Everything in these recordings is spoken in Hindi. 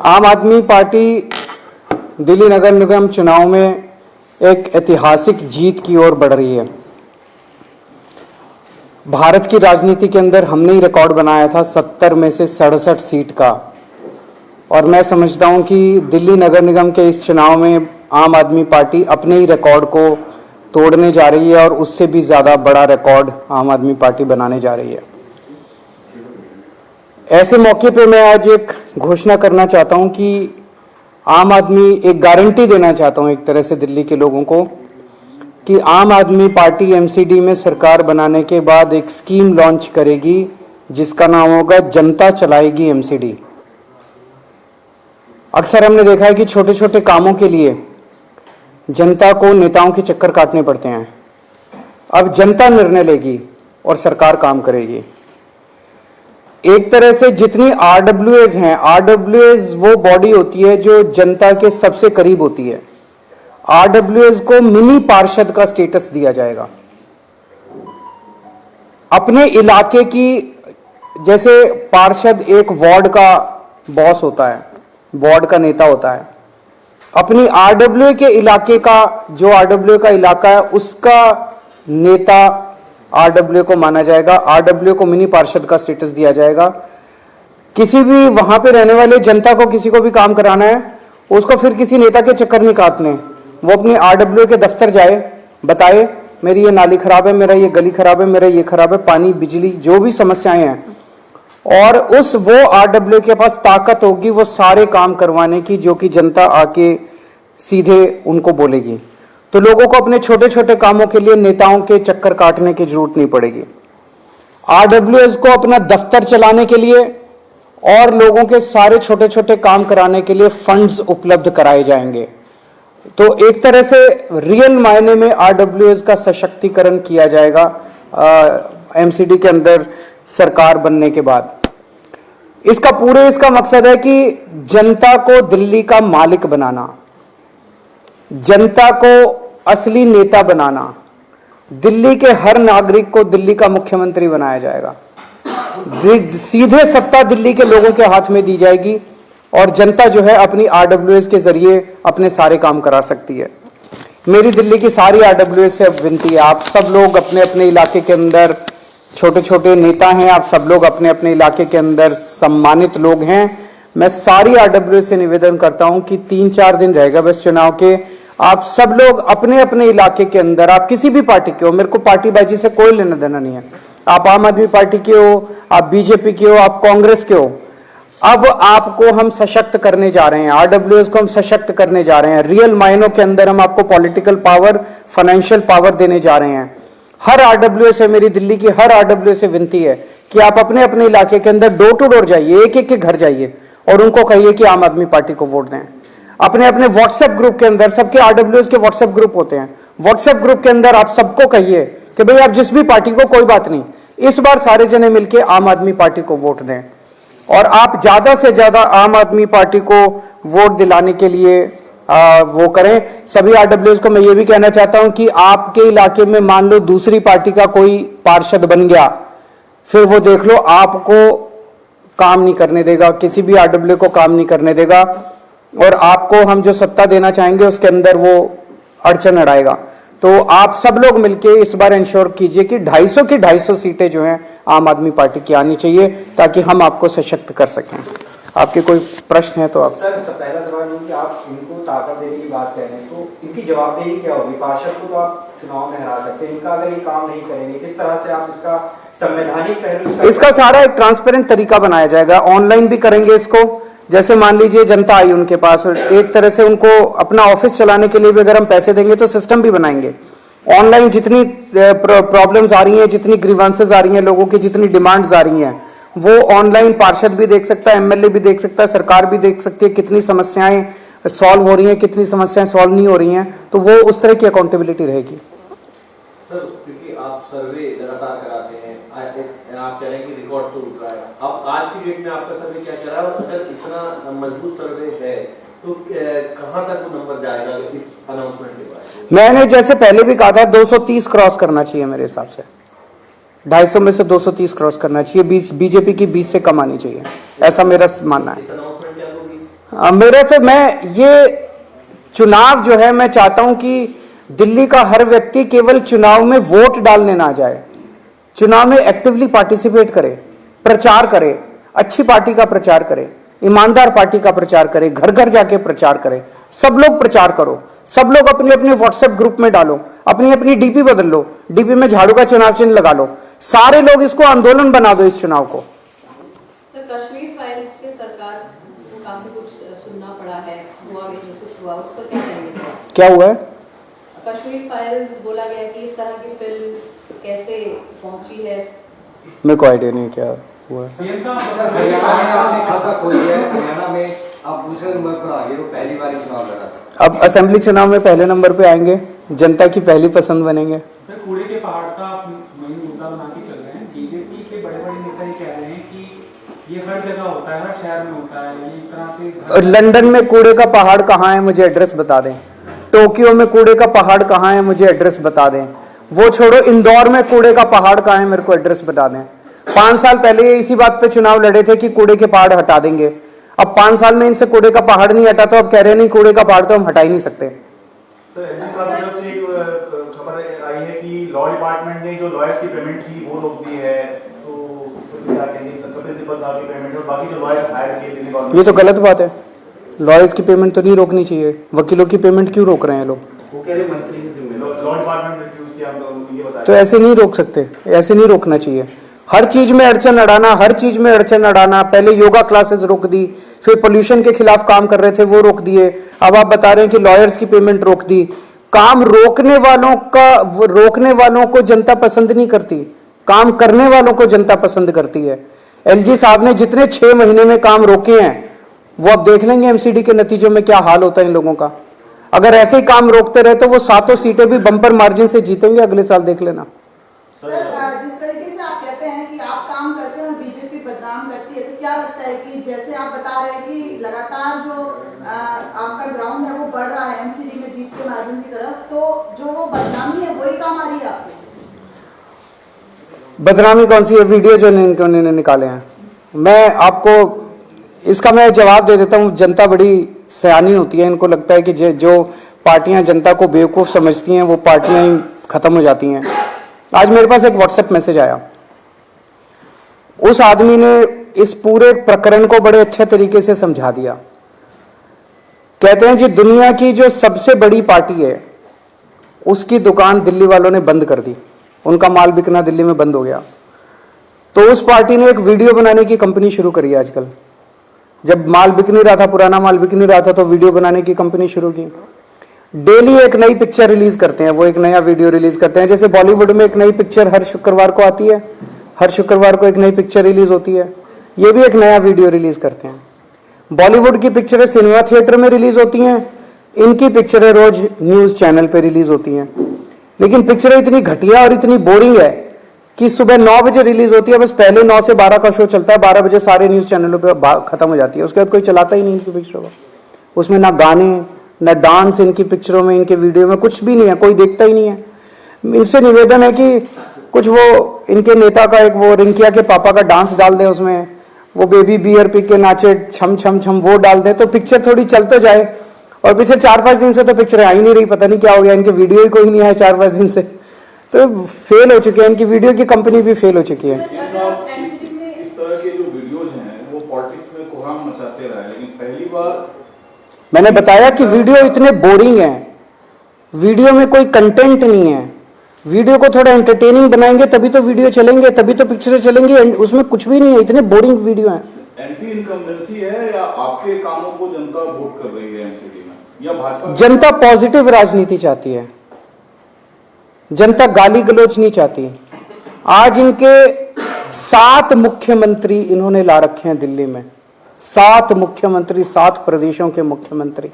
आम आदमी पार्टी दिल्ली नगर निगम चुनाव में एक ऐतिहासिक जीत की ओर बढ़ रही है। भारत की राजनीति के अंदर हमने ही रिकॉर्ड बनाया था 70 में से 67 सीट का, और मैं समझता हूं कि दिल्ली नगर निगम के इस चुनाव में आम आदमी पार्टी अपने ही रिकॉर्ड को तोड़ने जा रही है और उससे भी ज़्यादा बड़ा रिकॉर्ड आम आदमी पार्टी बनाने जा रही है। ऐसे मौके पे मैं आज एक घोषणा करना चाहता हूं कि आम आदमी एक गारंटी देना चाहता हूं एक तरह से दिल्ली के लोगों को कि आम आदमी पार्टी एमसीडी में सरकार बनाने के बाद एक स्कीम लॉन्च करेगी जिसका नाम होगा जनता चलाएगी एमसीडी। अक्सर हमने देखा है कि छोटे छोटे कामों के लिए जनता को नेताओं के चक्कर काटने पड़ते हैं। अब जनता निर्णय लेगी और सरकार काम करेगी। एक तरह से जितनी आरडब्ल्यूएज हैं, आरडब्ल्यूएज वो बॉडी होती है जो जनता के सबसे करीब होती है। आरडब्ल्यूएज को मिनी पार्षद का स्टेटस दिया जाएगा। अपने इलाके की, जैसे पार्षद एक वार्ड का बॉस होता है, वार्ड का नेता होता है, अपनी आरडब्ल्यू के इलाके का, जो आरडब्ल्यू का इलाका है उसका नेता आरडब्ल्यू को माना जाएगा। आरडब्ल्यू को मिनी पार्षद का स्टेटस दिया जाएगा। किसी भी वहां पे रहने वाले जनता को किसी को भी काम कराना है, उसको फिर किसी नेता के चक्कर नहीं काटने। वो अपनी आरडब्ल्यू के दफ्तर जाए, बताए मेरी ये नाली खराब है, मेरा ये गली खराब है, मेरा ये खराब है, पानी बिजली जो भी समस्याएं हैं, और उस वो आरडब्ल्यू के पास ताकत होगी वो सारे काम करवाने की जो कि जनता आके सीधे उनको बोलेगी। तो लोगों को अपने छोटे छोटे कामों के लिए नेताओं के चक्कर काटने की जरूरत नहीं पड़ेगी। आरडब्ल्यूएस को अपना दफ्तर चलाने के लिए और लोगों के सारे छोटे छोटे काम कराने के लिए फंड्स उपलब्ध कराए जाएंगे। तो एक तरह से रियल मायने में आरडब्ल्यूएस का सशक्तिकरण किया जाएगा एमसीडी के अंदर सरकार बनने के बाद। इसका मकसद है कि जनता को दिल्ली का मालिक बनाना, जनता को असली नेता बनाना, दिल्ली के हर नागरिक को दिल्ली का मुख्यमंत्री बनाया जाएगा। सीधे सत्ता दिल्ली के लोगों के हाथ में दी जाएगी और जनता जो है अपनी आरडब्ल्यूएस के जरिए अपने सारे काम करा सकती है। मेरी दिल्ली की सारी आरडब्ल्यूएस से विनती है, आप सब लोग अपने अपने इलाके के अंदर छोटे छोटे नेता हैं, आप सब लोग अपने अपने इलाके के अंदर सम्मानित लोग हैं। मैं सारी आरडब्ल्यूएस से निवेदन करता हूं कि 3-4 दिन रहेगा बस चुनाव के, आप सब लोग अपने अपने इलाके के अंदर, आप किसी भी पार्टी के हो, मेरे को पार्टीबाजी से कोई लेना देना नहीं है, आप आम आदमी पार्टी के हो, आप बीजेपी के हो, आप कांग्रेस के हो, अब आपको हम सशक्त करने जा रहे हैं, आरडब्ल्यूएस को हम सशक्त करने जा रहे हैं। रियल मायनों के अंदर हम आपको पॉलिटिकल पावर, फाइनेंशियल पावर देने जा रहे हैं। हर आरडब्ल्यूएस से, मेरी दिल्ली की हर आरडब्ल्यूएस से विनती है कि आप अपने अपने इलाके के अंदर डोर टू डोर जाइए, एक एक के घर जाइए और उनको कहिए कि आम आदमी पार्टी को वोट दें। अपने अपने व्हाट्सएप ग्रुप के अंदर, सबके आरडब्ल्यूएस के व्हाट्सएप ग्रुप होते हैं, व्हाट्सएप ग्रुप के अंदर आप सबको कहिए कि भाई आप जिस भी पार्टी को, कोई बात नहीं, इस बार सारे जने मिलकर आम आदमी पार्टी को वोट दें। और आप ज्यादा से ज्यादा आम आदमी पार्टी को वोट दिलाने के लिए वो करें। सभी आरडब्ल्यूएस को मैं ये भी कहना चाहता हूं कि आपके इलाके में मान लो दूसरी पार्टी का कोई पार्षद बन गया, फिर वो देख लो आपको काम नहीं करने देगा, किसी भी आरडब्ल्यू को काम नहीं करने देगा, और आपको हम जो सत्ता देना चाहेंगे उसके अंदर वो अड़चन अड़ाएगा। तो आप सब लोग मिलके इस बार इंश्योर कीजिए कि 250 की 250 सीटें जो हैं आम आदमी पार्टी की आनी चाहिए ताकि हम आपको सशक्त कर सकें। आपके कोई प्रश्न है तो आप। सर, पहला सवाल ये कि आप इनको ताकत देने की बात कह रहे हैं, तो इनकी जवाबदेही क्या होगी? पार्षद को तो आप चुनाव में हरा सकते हैं, इनका अगर ये काम नहीं करेंगे, किस तरह से आप इसका संवैधानिक पहलू, इसका सारा एक ट्रांसपेरेंट तरीका बनाया जाएगा। ऑनलाइन भी करेंगे इसको, जैसे मान लीजिए जनता आई उनके पास, एक तरह से उनको अपना ऑफिस चलाने के लिए भी अगर हम पैसे देंगे तो सिस्टम भी बनाएंगे। ऑनलाइन जितनी प्रॉब्लम्स आ रही हैं, जितनी ग्रीवांसेस आ रही हैं, लोगों की जितनी डिमांड्स आ रही हैं, वो ऑनलाइन पार्षद भी देख सकता है, एमएलए भी देख सकता है, सरकार भी देख सकती है कितनी समस्याएं सॉल्व हो रही हैं, कितनी समस्याएं सॉल्व नहीं हो रही हैं। तो वो उस तरह की अकाउंटेबिलिटी रहेगी। सर, क्योंकि आप सर्वे लगातार कराते हैं, आप कह रहे हैं कि रिकॉर्ड तो उठ रहा है, अब आज की डेट में आपका सर्वे क्या कह रहा है, और अगर इतना मजबूत सर्वे है तो कहां तक वो नंबर जाएगा इस अनाउंसमेंट के बाद? मैंने जैसे पहले भी कहा था 230 क्रॉस करना चाहिए मेरे हिसाब से, 250 में से 230 क्रॉस करना चाहिए, बीजेपी की 20 से कम आनी चाहिए, ऐसा मेरा मानना है। मेरा तो मैं ये चुनाव जो है, मैं चाहता हूं कि दिल्ली का हर व्यक्ति केवल चुनाव में वोट डालने ना जाए, चुनाव में एक्टिवली पार्टिसिपेट करे, प्रचार करे, अच्छी पार्टी का प्रचार करे, ईमानदार पार्टी का प्रचार करे, घर घर जाके प्रचार करे। सब लोग प्रचार करो, सब लोग अपने अपने व्हाट्सएप ग्रुप में डालो, अपनी अपनी डीपी बदल लो, डीपी में झाड़ू का चुनाव चिन्ह लगा लो, सारे लोग इसको आंदोलन बना दो इस चुनाव को। सर, कश्मीर फाइल्स पे सरकार को काफी कुछ सुनना पड़ा है, हुआ भी नहीं, कुछ हुआ, उस पर क्या कहेंगे? क्या हुआ है? कश्मीर फाइल्स बोला गया कि इस तरह की फिल्म कैसे पहुंची है? मेरे को आइडिया नहीं क्या हुआ है। सीएम साहब, हरियाणा में आपने खाता खोल दिया है, हरियाणा में आप दूसरे नंबर पर आ गए, तो पहली बार चुनाव लड़ा था। अब असेंबली चुनाव में पहले नंबर पे आएंगे, जनता की पहली पसंद बनेंगे। सर, कूड़े के पहाड़ का वही मुद्दा बना के चल रहे हैं। बीजेपी के बड़े बड़े नेता ये कह रहे हैं कि ये हर जगह होता है, हर शहर में होता है, ये एक तरह से। और लंदन में कूड़े का पहाड़ कहाँ है, मुझे एड्रेस बता दें। टोक्यो में कूड़े का पहाड़ कहाँ है, मुझे एड्रेस बता दें। वो छोड़ो, इंदौर में कूड़े का पहाड़ कहाँ है, मेरे को एड्रेस बता दें। 5 साल पहले ये इसी बात पे चुनाव लड़े थे कि कूड़े के पहाड़ हटा देंगे। अब 5 साल में इनसे कूड़े का पहाड़ नहीं हटा, तो अब कह रहे नहीं कूड़े का पहाड़ तो हम हटा ही नहीं सकते। सर, एसपी साहब की तरफ से एक खबर आई है कि लॉ डिपार्टमेंट ने जो लॉयर्स की पेमेंट थी वो रोक दी है, तो इस पर क्या कहेंगे? कपिल सिब्बल साहब की पेमेंट और बाकी जो लॉयर्स हायर किए दिल्ली गवर्नमेंट, ये तो गलत बात है। लॉयर्स की पेमेंट तो नहीं रोकनी चाहिए, वकीलों की पेमेंट क्यों रोक रहे हैं लोग? वो कह रहे मंत्री की जिम्मेदारी, लॉ डिपार्टमेंट रिफ्यूज किया, हम लोग ये बताया। तो ऐसे नहीं रोक सकते, ऐसे नहीं रोकना चाहिए। हर चीज में अड़चन अड़ाना, हर चीज में अड़चन अड़ाना। पहले योगा क्लासेस रोक दी, फिर पोल्यूशन के खिलाफ काम कर रहे थे वो रोक दिए, अब आप बता रहे हैं कि लॉयर्स की पेमेंट रोक दी। काम रोकने वालों को जनता पसंद नहीं करती, काम करने वालों को जनता पसंद करती है। एलजी साहब ने जितने 6 महीने में काम रोके हैं, वो अब देख लेंगे एमसीडी के नतीजों में क्या हाल होता है इन लोगों का। अगर ऐसे ही काम रोकते रहे तो वो 7 सीटें भी बम्पर मार्जिन से जीतेंगे अगले साल, देख लेना। सर, जिस तरीके से आप कहते हैं कि आप काम करते हैं और बीजेपी बदनाम करती है, तो क्या लगता है कि जैसे आप बता रहे हैं कि लगातार जो आपका ग्राउंड है वो बढ़ रहा है एमसीडी में जीत के मार्जिन की तरफ, तो जो वो बदनामी है वही काम आ रही है आपको? बदनामी कौन सी है? वीडियो जो इन्होंने निकाले हैं, मैं आपको इसका मैं जवाब दे देता हूँ। जनता बड़ी सयानी होती है, इनको लगता है कि जो पार्टियां जनता को बेवकूफ़ समझती हैं वो पार्टियां ही खत्म हो जाती हैं। आज मेरे पास एक व्हाट्सएप मैसेज आया, उस आदमी ने इस पूरे प्रकरण को बड़े अच्छे तरीके से समझा दिया। कहते हैं जी, दुनिया की जो सबसे बड़ी पार्टी है उसकी दुकान दिल्ली वालों ने बंद कर दी, उनका माल बिकना दिल्ली में बंद हो गया। तो उस पार्टी ने एक वीडियो बनाने की कंपनी शुरू करी है आजकल। जब माल बिक नहीं रहा था, पुराना माल बिक नहीं रहा था, तो वीडियो बनाने की कंपनी शुरू की। डेली एक नई पिक्चर रिलीज करते हैं, वो एक नया वीडियो रिलीज करते हैं। जैसे बॉलीवुड में एक नई पिक्चर हर शुक्रवार को आती है, हर शुक्रवार को एक नई पिक्चर रिलीज होती है, ये भी एक नया वीडियो रिलीज करते हैं। बॉलीवुड की पिक्चरें सिनेमा थिएटर में रिलीज होती हैं, इनकी पिक्चरें रोज न्यूज चैनल पे रिलीज होती हैं। लेकिन पिक्चरें इतनी घटिया और इतनी बोरिंग है कि सुबह 9 बजे रिलीज होती है, बस पहले 9 से 12 का शो चलता है, 12 बजे सारे न्यूज चैनलों पे खत्म हो जाती है, उसके बाद कोई चलाता ही नहीं इनकी पिक्चरों को। उसमें ना गाने ना डांस, इनकी पिक्चरों में, इनके वीडियो में कुछ भी नहीं है, कोई देखता ही नहीं है। इनसे निवेदन है कि कुछ वो इनके नेता का एक वो रिंकिया के पापा का डांस डाल दें, उसमें वो बेबी बियर पी के नाचे छम छम छम, वो डाल दें तो पिक्चर थोड़ी चल तो जाए। और पिछले 4-5 दिन से तो पिक्चर आ ही नहीं रही, पता नहीं क्या हो गया, इनके वीडियो ही कोई नहीं आया 4-5 दिन से, तो फेल हो चुके हैं, इनकी वीडियो की कंपनी भी फेल हो चुकी है। इस तरह के जो वीडियोज हैं वो पॉलिटिक्स में कोहराम मचाते रहे, लेकिन पहली बार मैंने बताया कि वीडियो इतने बोरिंग हैं, वीडियो में कोई कंटेंट नहीं है। वीडियो को थोड़ा एंटरटेनिंग बनाएंगे तभी तो वीडियो चलेंगे, तभी तो पिक्चरें चलेंगी, उसमें कुछ भी नहीं है, इतने बोरिंग वीडियो हैं। एंटी इनकम्बेंसी है या आपके कामों को जनता वोट कर रही है एमसीडी में, या भाजपा? जनता पॉजिटिव राजनीति चाहती है, जनता गाली गलौज नहीं चाहती। आज इनके 7 मुख्यमंत्री इन्होंने ला रखे हैं दिल्ली में, 7 मुख्यमंत्री, 7 प्रदेशों के मुख्यमंत्री,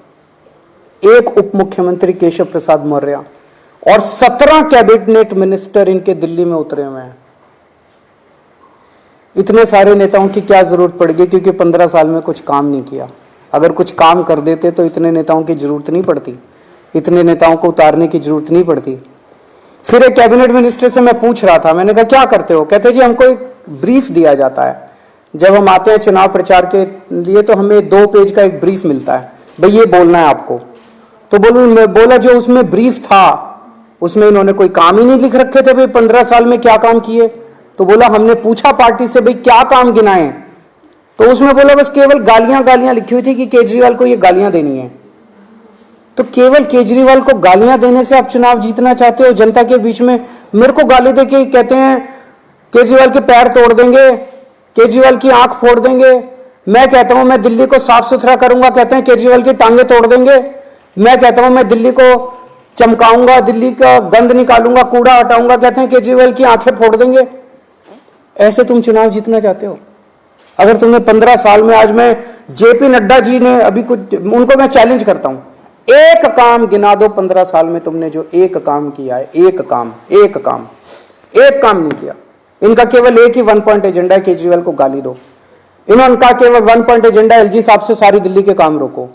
1 उप मुख्यमंत्री केशव प्रसाद मौर्य और 17 कैबिनेट मिनिस्टर इनके दिल्ली में उतरे हुए हैं। इतने सारे नेताओं की क्या जरूरत पड़ेगी, क्योंकि 15 साल में कुछ काम नहीं किया। अगर कुछ काम कर देते तो इतने नेताओं की जरूरत नहीं पड़ती, इतने नेताओं को उतारने की जरूरत नहीं पड़ती। फिर एक कैबिनेट मिनिस्टर से मैं पूछ रहा था, मैंने कहा क्या करते हो? कहते जी हमको एक ब्रीफ दिया जाता है जब हम आते हैं चुनाव प्रचार के लिए तो हमें 2 पेज का एक ब्रीफ मिलता है, भाई ये बोलना है आपको। तो बोला जो उसमें ब्रीफ था उसमें इन्होंने कोई काम ही नहीं लिख रखे थे, भाई 15 साल में क्या काम किए। तो बोला हमने पूछा पार्टी से भाई क्या काम गिनाए, तो उसमें बोला बस केवल गालियां लिखी हुई थी कि केजरीवाल को ये गालियां देनी है। तो केवल केजरीवाल को गालियां देने से आप चुनाव जीतना चाहते हो? जनता के बीच में मेरे को गाली देके कहते हैं केजरीवाल के पैर तोड़ देंगे, केजरीवाल की आंख फोड़ देंगे। मैं कहता हूं मैं दिल्ली को साफ सुथरा करूंगा, कहते हैं केजरीवाल की टांगे तोड़ देंगे। मैं कहता हूं मैं दिल्ली को चमकाऊंगा, दिल्ली का गंद निकालूंगा, कूड़ा हटाऊंगा, कहते हैं केजरीवाल की आंखें फोड़ देंगे। ऐसे तुम चुनाव जीतना चाहते हो? अगर तुमने 15 साल में, आज मैं जेपी नड्डा जी ने अभी कुछ, उनको मैं चैलेंज करता हूं, एक काम गिना दो 15 साल में तुमने जो एक काम किया है, एक काम नहीं किया। इनका केवल एक ही 1 पॉइंट एजेंडा है, केजरीवाल को गाली दो। इन्होंने कहा केवल 1 पॉइंट एजेंडा एलजी साहब से सारी दिल्ली के काम रोको।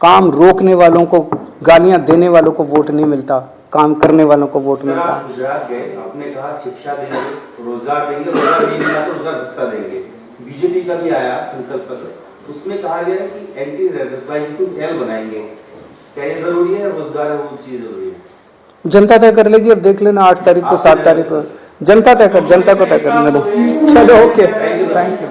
काम रोकने वालों को, गालियां देने वालों को वोट नहीं मिलता, काम करने वालों को वोट मिलता है। गुजरात गए, आपने कहा शिक्षा देंगे, रोजगार देंगे, रोजगार नहीं मिला तो रोजगार भत्ता देंगे। बीजेपी का भी आया संकल्प पत्र, उसमें कहा गया कि एंटी रेडिकलाइजेशन सेल बनाएंगे। क्या ये जरूरी है? रोजगार वो चीज जरूरी है? जनता तय कर लेगी। अब देख लेना 8 तारीख को, 7 तारीख को जनता को तय करने दो। चलो ओके, थैंक यू।